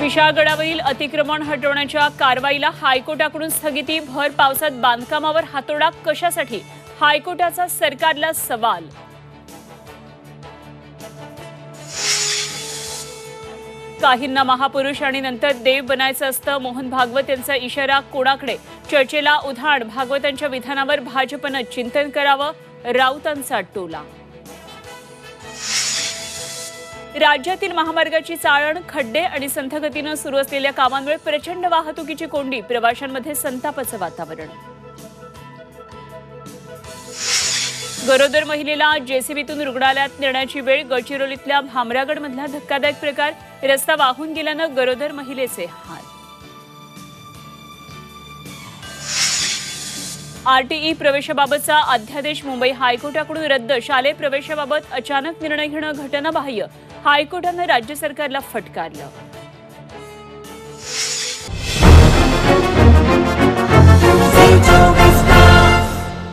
विशाळगडावरील अतिक्रमण हटवण्याच्या कारवाईला हायकोर्टाकडून स्थगिती। भर पावसात बांधकामावर हातोडा कशासाठी? हायकोर्टाचा सरकारला सवाल। काहींना महापुरुष आणि नंतर देव बनायचं असतं, मोहन भागवत यांचा इशारा कोणाकडे? चर्चेला उधाण, भागवतांच्या विधानावर भाजपनं चिंतन करावं, राऊतांचा टोला। राज्यातील महामार्गाची चाळण, खड्डे आणि संथ गतीनं सुरू असलेल्या कामांमुळे प्रचंड वाहतुकीची कोंडी, प्रवाशांमध्ये संतापाचं वातावरण। गरोदर महिलेला जेसीबीतून रुग्णालयात नेण्याची वेळ, गडचिरोलीतल्या भामरागडमधला धक्कादायक प्रकार, रस्ता वाहून गेल्यानं गरोदर महिलेचे हाल। आरटीई प्रवेशाबाबतचा अध्यादेश मुंबई हायकोर्टाकडून रद्द, शालेय प्रवेशाबाबत अचानक निर्णय घेणं घटनाबाह्य, हायकोर्टानं राज्य सरकारला फटकारलं।